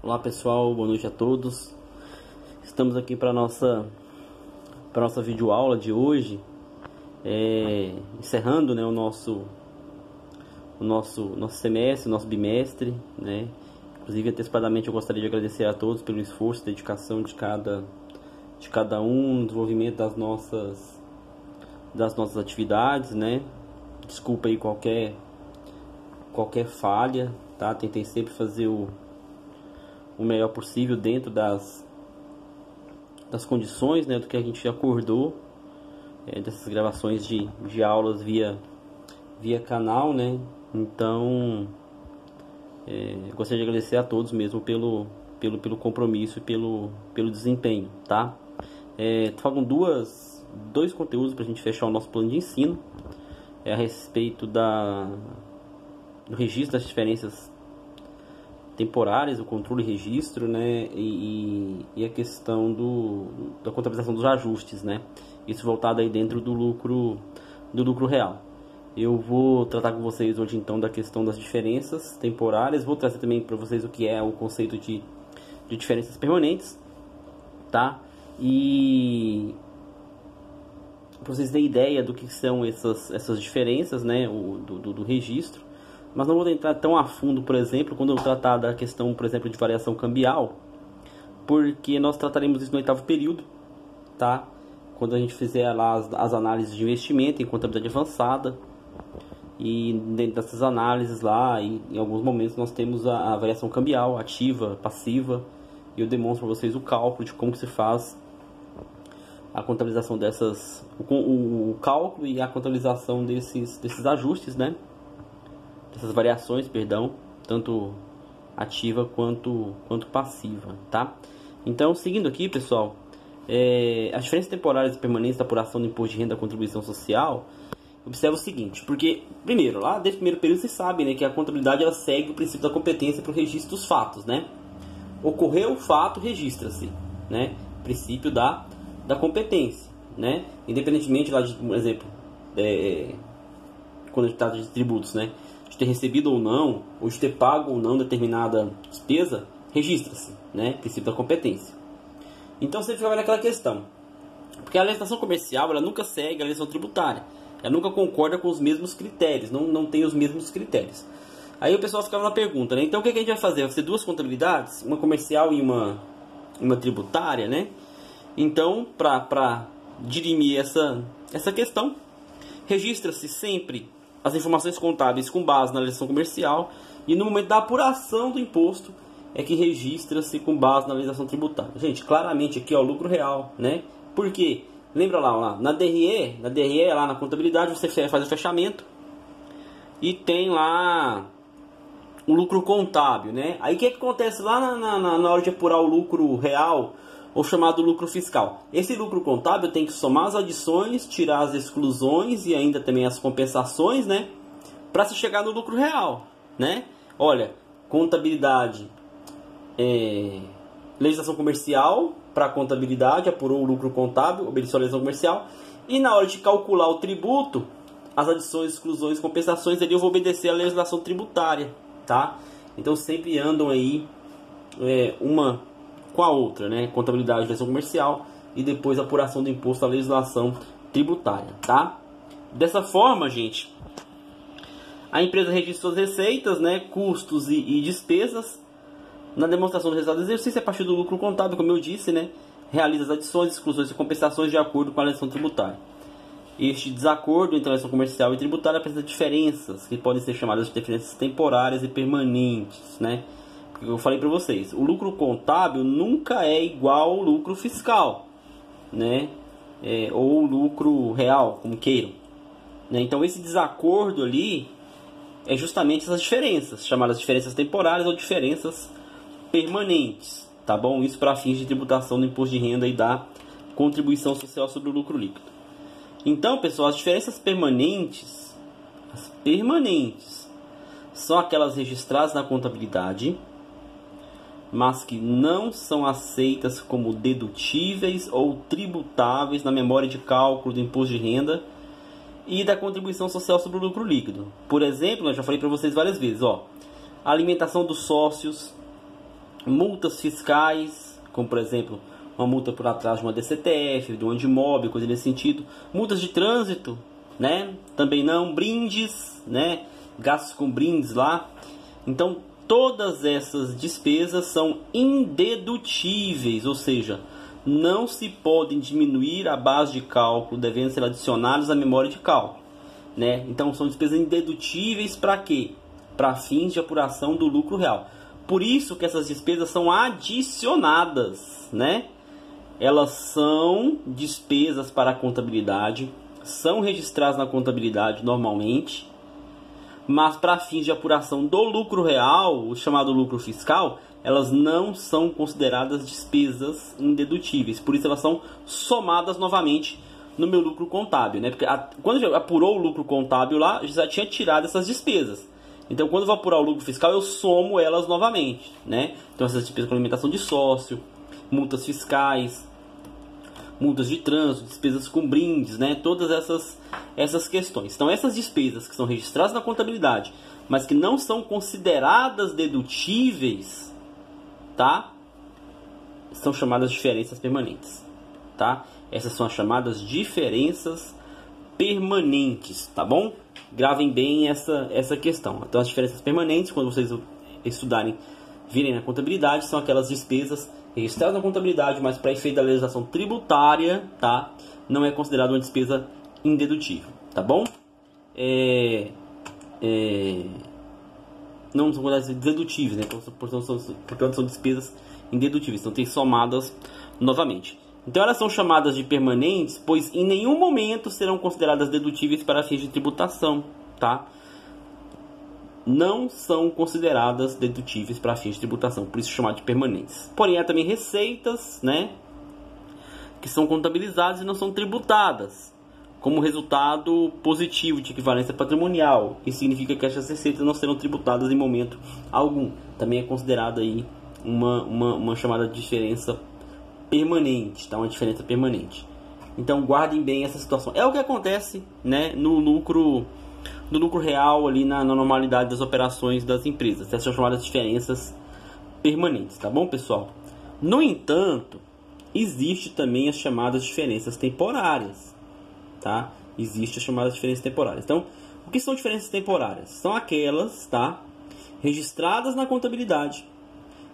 Olá pessoal, boa noite a todos. Estamos aqui para nossa videoaula de hoje, encerrando, né, o nosso semestre, nosso bimestre, né? Inclusive, antecipadamente, eu gostaria de agradecer a todos pelo esforço e dedicação de cada um no desenvolvimento das nossas atividades, né? Desculpa aí qualquer falha, tá? Tentei sempre fazer o melhor possível dentro das condições, né, do que a gente acordou, dessas gravações de aulas via canal, né? Então, gostaria de agradecer a todos mesmo pelo compromisso e pelo desempenho, tá? Faltam dois conteúdos para a gente fechar o nosso plano de ensino, a respeito do registro das diferenças temporárias, o controle e registro, né, e a questão da contabilização dos ajustes, né, isso voltado aí dentro do lucro real. Eu vou tratar com vocês hoje então da questão das diferenças temporárias, vou trazer também para vocês o que é o conceito de diferenças permanentes, tá, e para vocês terem ideia do que são essas diferenças, né, do registro. Mas não vou entrar tão a fundo, por exemplo, quando eu tratar da questão, por exemplo, de variação cambial, porque nós trataremos isso no 8º período, tá? Quando a gente fizer lá as análises de investimento em contabilidade avançada, e dentro dessas análises lá, em alguns momentos nós temos a variação cambial, ativa, passiva, e eu demonstro para vocês o cálculo de como que se faz a contabilização o cálculo e a contabilização desses ajustes, né? Essas variações, perdão, tanto ativa quanto passiva, tá? Então, seguindo aqui, pessoal, as diferenças temporárias e permanentes da apuração do imposto de renda da contribuição social, observa o seguinte, porque, primeiro, lá desde o primeiro período vocês sabem, né, que a contabilidade ela segue o princípio da competência para o registro dos fatos, né? Ocorreu o fato, registra-se, né? Princípio da competência, né? Independentemente lá de, por exemplo, quando a gente trata de tributos, né? De ter recebido ou não, ou de ter pago ou não determinada despesa, registra-se, né? Princípio da competência. Então você fica naquela questão, porque a legislação comercial ela nunca segue a legislação tributária, ela nunca concorda com os mesmos critérios, não tem os mesmos critérios. Aí o pessoal ficava na pergunta, né? Então o que a gente vai fazer? Vai fazer duas contabilidades, uma comercial e uma tributária, né? Então, para dirimir essa questão, registra-se sempre as informações contábeis com base na legislação comercial, e no momento da apuração do imposto é que registra-se com base na legislação tributária. Gente, claramente aqui, ó, lucro real, né? Por quê? Lembra lá na DRE, lá na contabilidade, você faz o fechamento e tem lá o lucro contábil, né? Aí o que acontece lá na hora de apurar o lucro real, ou chamado lucro fiscal? Esse lucro contábil tem que somar as adições, tirar as exclusões e ainda também as compensações, né? Para se chegar no lucro real, né? Olha, contabilidade, legislação comercial, para contabilidade, apurou o lucro contábil, obedeceu a legislação comercial, e na hora de calcular o tributo, as adições, exclusões, compensações, ali eu vou obedecer a legislação tributária, tá? Então sempre andam aí uma com a outra, né? Contabilidade, legislação comercial, e depois a apuração do imposto à legislação tributária, tá? Dessa forma, gente, a empresa registra suas receitas, né, custos e despesas na demonstração do resultado do exercício a partir do lucro contábil, como eu disse, né? Realiza as adições, exclusões e compensações de acordo com a legislação tributária. Este desacordo entre a legislação comercial e tributária apresenta diferenças que podem ser chamadas de diferenças temporárias e permanentes, né? Eu falei para vocês, o lucro contábil nunca é igual ao lucro fiscal, né? Ou lucro real, como queiram, né? Então esse desacordo ali é justamente essas diferenças, chamadas diferenças temporárias ou diferenças permanentes, tá bom? Isso para fins de tributação do imposto de renda e da contribuição social sobre o lucro líquido. Então, pessoal, as diferenças permanentes, são aquelas registradas na contabilidade, mas que não são aceitas como dedutíveis ou tributáveis na memória de cálculo do imposto de renda e da contribuição social sobre o lucro líquido. Por exemplo, eu já falei para vocês várias vezes, ó, a alimentação dos sócios, multas fiscais, como por exemplo, uma multa por atraso de uma DCTF, de um Andimob, coisa nesse sentido. Multas de trânsito, né? Também não. Brindes, né? Gastos com brindes lá. Então, todas essas despesas são indedutíveis, ou seja, não se podem diminuir a base de cálculo, devendo ser adicionados à memória de cálculo, né? Então, são despesas indedutíveis para quê? Para fins de apuração do lucro real. Por isso que essas despesas são adicionadas, né? Elas são despesas para a contabilidade, são registradas na contabilidade normalmente, mas para fins de apuração do lucro real, o chamado lucro fiscal, elas não são consideradas despesas indedutíveis. Por isso elas são somadas novamente no meu lucro contábil, né? Porque quando já apurou o lucro contábil lá, já tinha tirado essas despesas. Então, quando eu vou apurar o lucro fiscal, eu somo elas novamente, né? Então, essas despesas com alimentação de sócio, multas fiscais, multas de trânsito, despesas com brindes, né? Todas essas questões. Então, essas despesas que são registradas na contabilidade, mas que não são consideradas dedutíveis, tá? São chamadas diferenças permanentes, tá? Essas são as chamadas diferenças permanentes, tá bom? Gravem bem essa questão. Então, as diferenças permanentes, quando vocês estudarem, virem na contabilidade, são aquelas despesas registradas na contabilidade, mas para efeito da legislação tributária, tá? Não é considerada uma despesa indedutível, tá bom? Não são consideradas dedutíveis, né? Portanto, são despesas indedutíveis, então tem somadas novamente. Então elas são chamadas de permanentes, pois em nenhum momento serão consideradas dedutíveis para fins de tributação, tá? Não são consideradas dedutíveis para fins de tributação, por isso chamado de permanentes. Porém, há também receitas, né, que são contabilizadas e não são tributadas, como resultado positivo de equivalência patrimonial. Isso significa que essas receitas não serão tributadas em momento algum. Também é considerada aí uma chamada de diferença permanente, tá? Uma diferença permanente. Então guardem bem essa situação. É o que acontece, né, no lucro real ali na normalidade das operações das empresas. Essas são chamadas diferenças permanentes, tá bom, pessoal? No entanto, existe também as chamadas diferenças temporárias, tá? Existe as chamadas diferenças temporárias. Então, o que são diferenças temporárias? São aquelas, tá, registradas na contabilidade,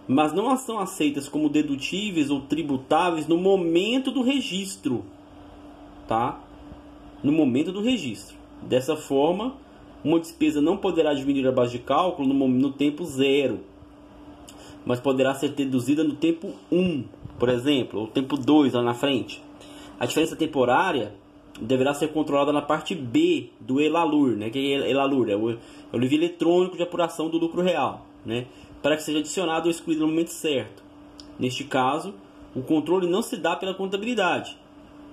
mas não são aceitas como dedutíveis ou tributáveis no momento do registro, tá? No momento do registro. Dessa forma, uma despesa não poderá diminuir a base de cálculo no tempo 0, mas poderá ser deduzida no tempo 1, por exemplo, ou tempo 2 lá na frente. A diferença temporária deverá ser controlada na parte B do ELALUR, né? Que é ELALUR, é o livro eletrônico de apuração do lucro real, né? Para que seja adicionado ou excluído no momento certo. Neste caso, o controle não se dá pela contabilidade.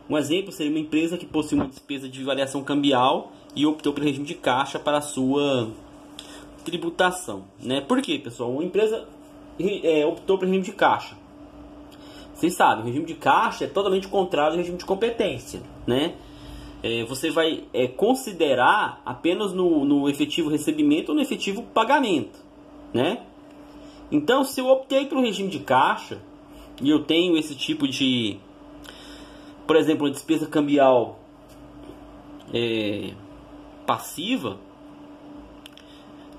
Um exemplo seria uma empresa que possui uma despesa de variação cambial e optou pelo regime de caixa para a sua tributação, né? Por quê, pessoal? Uma empresa optou pelo regime de caixa. Vocês sabem, o regime de caixa é totalmente contrário ao regime de competência, né? Você vai considerar apenas no efetivo recebimento ou no efetivo pagamento, né? Então, se eu optei pelo regime de caixa e eu tenho esse tipo de, por exemplo, uma despesa cambial passiva,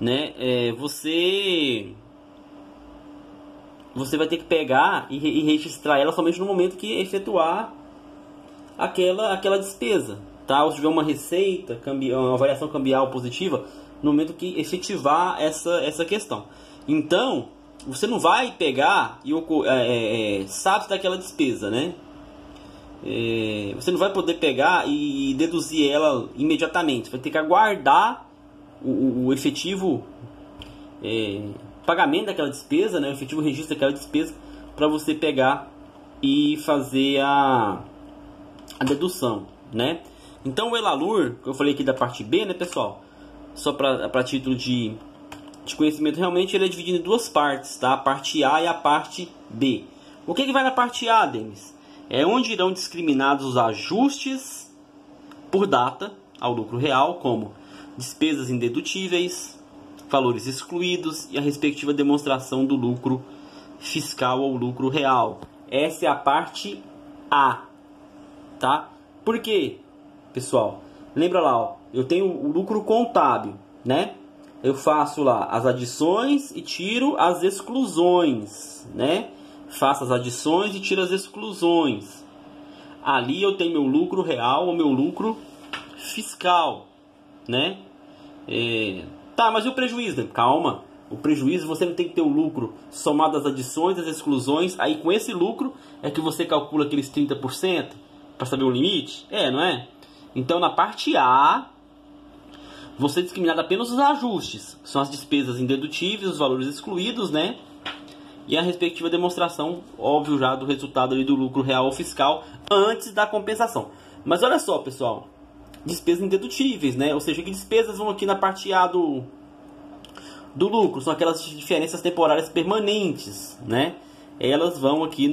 né? Você vai ter que pegar e registrar ela somente no momento que efetuar aquela despesa, tá? Ou se tiver uma receita, uma variação cambial positiva, no momento que efetivar essa questão. Então, você não vai pegar e sabe daquela despesa, né? Você não vai poder pegar e deduzir ela imediatamente. Você vai ter que aguardar o efetivo pagamento daquela despesa, né? O efetivo registro daquela despesa, para você pegar e fazer a dedução, né? Então o ELALUR, que eu falei aqui da parte B, né, pessoal? Só para título de conhecimento, realmente ele é dividido em duas partes, tá? A parte A e a parte B. O que vai na parte A, Denis? É onde irão discriminados os ajustes por data ao lucro real, como despesas indedutíveis, valores excluídos e a respectiva demonstração do lucro fiscal ou lucro real. Essa é a parte A, tá? Por quê, pessoal? Lembra lá, ó, eu tenho o lucro contábil, né? Eu faço lá as adições e tiro as exclusões, né? Faço as adições e tiro as exclusões. Ali eu tenho meu lucro real ou meu lucro fiscal, né? Tá, mas e o prejuízo? Calma. O prejuízo, você não tem que ter o lucro somado às adições, às exclusões. Aí com esse lucro é que você calcula aqueles 30% para saber o limite? Não é? Então na parte A, você é discriminado apenas os ajustes. São as despesas indedutíveis, os valores excluídos, né? E a respectiva demonstração, óbvio, já do resultado ali do lucro real ou fiscal antes da compensação. Mas olha só, pessoal. Despesas indedutíveis, né? Ou seja, que despesas vão aqui na parte A do lucro? São aquelas diferenças temporárias permanentes, né? Elas vão aqui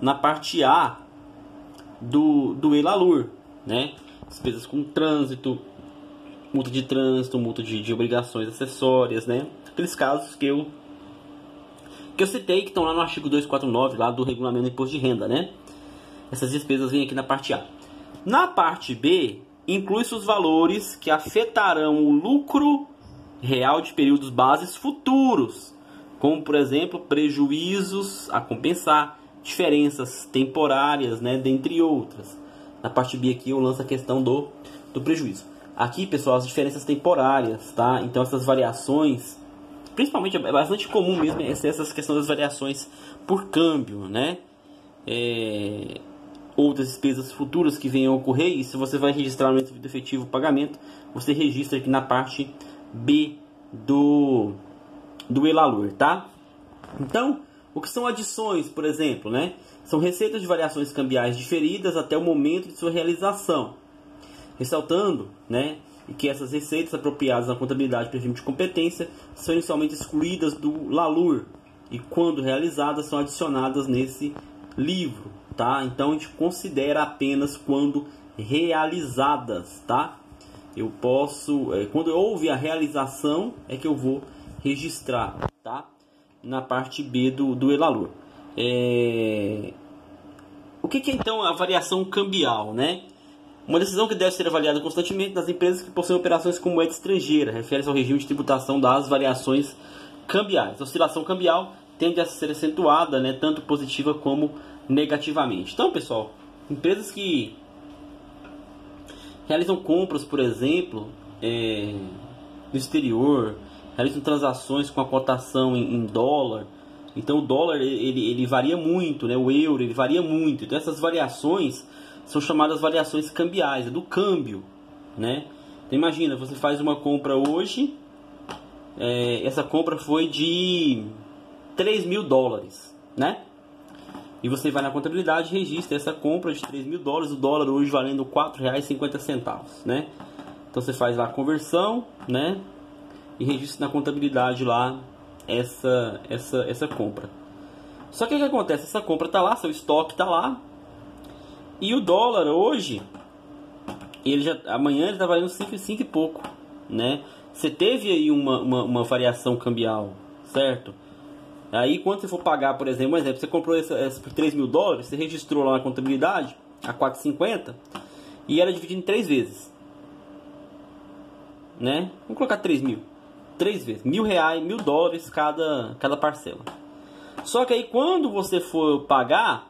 na parte A do ELALUR, né? Despesas com trânsito, multa de trânsito, multa de obrigações acessórias, né? Aqueles casos que eu citei, que estão lá no artigo 249 lá do Regulamento do Imposto de Renda, né? Essas despesas vêm aqui na parte A. Na parte B, inclui-se os valores que afetarão o lucro real de períodos bases futuros, como, por exemplo, prejuízos a compensar, diferenças temporárias, né, dentre outras. Na parte B aqui eu lanço a questão do prejuízo. Aqui, pessoal, as diferenças temporárias, tá? Então essas variações, principalmente, é bastante comum mesmo essas questões das variações por câmbio, né? Outras despesas futuras que venham a ocorrer, e se você vai registrar no recebido efetivo o pagamento, você registra aqui na parte B do ELALUR, tá? Então, o que são adições, por exemplo, né? São receitas de variações cambiais diferidas até o momento de sua realização. Ressaltando, né, que essas receitas apropriadas na contabilidade para regime de competência são inicialmente excluídas do LALUR e, quando realizadas, são adicionadas nesse livro, tá? Então a gente considera apenas quando realizadas, tá? Eu posso, quando houve a realização, é que eu vou registrar, tá? Na parte B do ELALUR. O que é então a variação cambial, né? Uma decisão que deve ser avaliada constantemente nas empresas que possuem operações com moeda estrangeira. Refere-se ao regime de tributação das variações cambiais. A oscilação cambial tende a ser acentuada, né, tanto positiva como negativamente. Então, pessoal, empresas que realizam compras, por exemplo, no exterior, realizam transações com a cotação em dólar. Então, o dólar ele varia muito, né? O euro ele varia muito. Então, essas variações são chamadas variações cambiais, do câmbio, né? Então, imagina, você faz uma compra hoje, essa compra foi de 3 mil dólares, né? E você vai na contabilidade e registra essa compra de 3 mil dólares, o dólar hoje valendo R$ 4,50, né? Então você faz lá a conversão, né? E registra na contabilidade lá essa compra. Só que o que acontece? Essa compra está lá, seu estoque está lá, e o dólar hoje, amanhã ele está valendo 5 e pouco, né? Você teve aí uma variação cambial, certo? Aí quando você for pagar, por exemplo, você comprou essa por 3 mil dólares, você registrou lá na contabilidade a 4,50 e era dividido em 3 vezes, né? Vamos colocar 3 mil, 3 vezes, R$ 1.000 cada parcela. Só que aí quando você for pagar,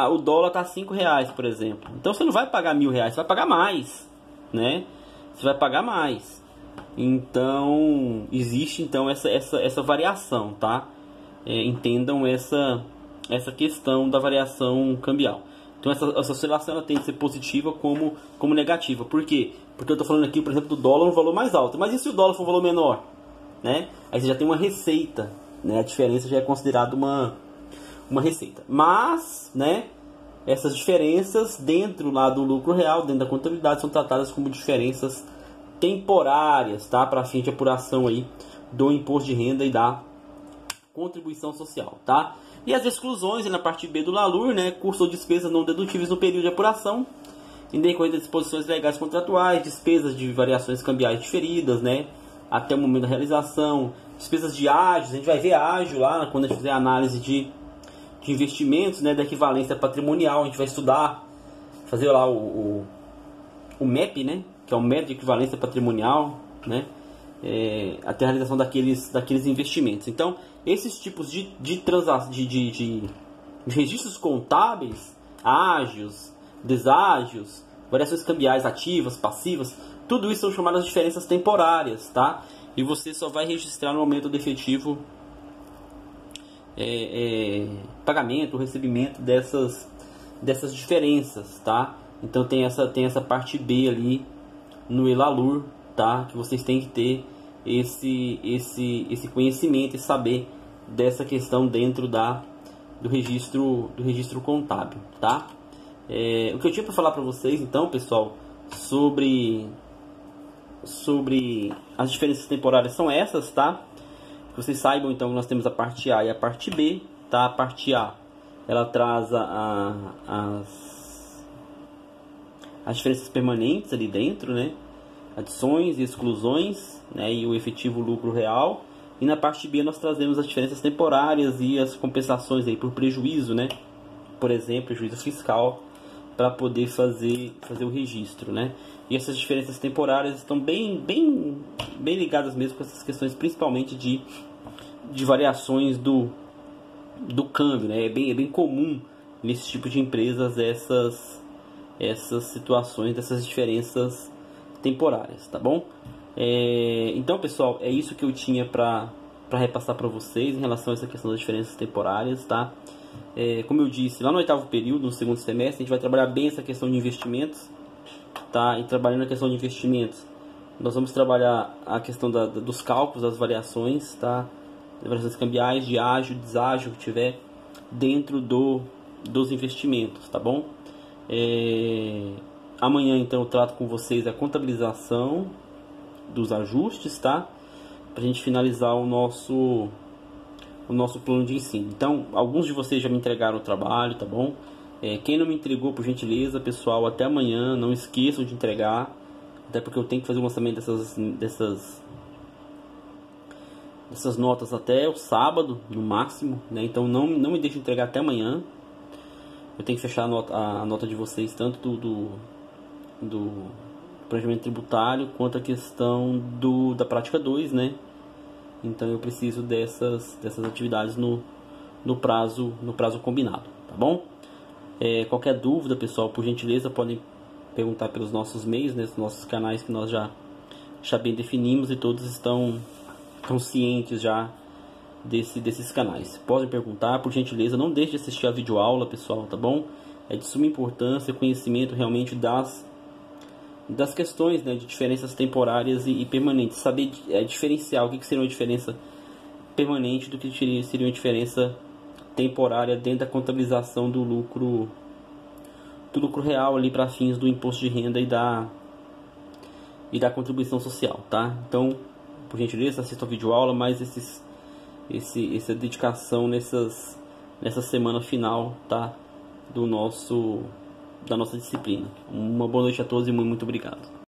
o dólar está R$5, por exemplo. Então você não vai pagar R$ 1.000, você vai pagar mais, né? Você vai pagar mais. Então existe então essa variação, tá? Entendam essa questão da variação cambial. Então essa oscilação ela tem que ser positiva como negativa. Por quê? Porque eu estou falando aqui, por exemplo, do dólar um valor mais alto. Mas e se o dólar for um valor menor, né? Aí você já tem uma receita, né? A diferença já é considerada uma receita. Mas, né, essas diferenças dentro lá do lucro real, dentro da contabilidade, são tratadas como diferenças temporárias, tá? Para fim de apuração aí do imposto de renda e da contribuição social, tá? E as exclusões na parte B do LALUR, né? Custos ou despesas não dedutíveis no período de apuração, em decorrência das disposições legais contratuais, despesas de variações cambiais diferidas, né? até o momento da realização, despesas de ágios, a gente vai ver ágio lá quando a gente fizer a análise de investimentos, né, da equivalência patrimonial, a gente vai estudar, fazer lá o MEP, né, que é o método de equivalência patrimonial, né, até a realização daqueles investimentos. Então, esses tipos de registros contábeis, ágios, deságios, variações cambiais ativas, passivas, tudo isso são chamadas de diferenças temporárias, tá? E você só vai registrar no momento do efetivo pagamento, recebimento dessas diferenças, tá? Então tem essa parte B ali no ELALUR, tá? Que vocês têm que ter esse conhecimento e saber dessa questão dentro do registro contábil, tá? O que eu tinha para falar para vocês, então, pessoal, sobre as diferenças temporárias são essas, tá? Que vocês saibam, então, que nós temos a parte A e a parte B, tá? A parte A, ela traz as diferenças permanentes ali dentro, né? Adições e exclusões, né? E o efetivo lucro real. E na parte B nós trazemos as diferenças temporárias e as compensações aí por prejuízo, né? Por exemplo, prejuízo fiscal, para poder fazer o registro, né? E essas diferenças temporárias estão bem ligadas mesmo com essas questões, principalmente de variações do câmbio, né? É bem comum nesse tipo de empresas essas situações, dessas diferenças temporárias, tá bom? Então, pessoal, é isso que eu tinha para repassar para vocês em relação a essa questão das diferenças temporárias, tá? Como eu disse, lá no 8º período, no segundo semestre, a gente vai trabalhar bem essa questão de investimentos, tá? E trabalhando a questão de investimentos, nós vamos trabalhar a questão dos cálculos, das variações, tá? Variações cambiais, de ágio, deságio que tiver dentro dos investimentos, tá bom? Amanhã, então, eu trato com vocês a contabilização dos ajustes, tá? Pra gente finalizar o nosso plano de ensino. Então, alguns de vocês já me entregaram o trabalho, tá bom? Quem não me entregou, por gentileza, pessoal, até amanhã, não esqueçam de entregar, até porque eu tenho que fazer o lançamento dessas notas até o sábado, no máximo, né? Então, não me deixe entregar até amanhã. Eu tenho que fechar a nota de vocês, tanto do planejamento tributário, quanto a questão da prática 2, né? Então eu preciso dessas atividades no prazo combinado, tá bom? Qualquer dúvida, pessoal, por gentileza, podem perguntar pelos nossos meios, né? Os nossos canais que nós já bem definimos e todos estão cientes já desses canais. Podem perguntar, por gentileza, não deixe de assistir a videoaula, pessoal, tá bom? É de suma importância o conhecimento realmente das questões, né, de diferenças temporárias e permanentes. Saber diferenciar o que seria uma diferença permanente do que seria uma diferença temporária dentro da contabilização do lucro real ali para fins do imposto de renda e da contribuição social, tá? Então, por gentileza, assista a videoaula, mas essa dedicação nessa semana final, tá? Da nossa disciplina. Uma boa noite a todos e muito obrigado.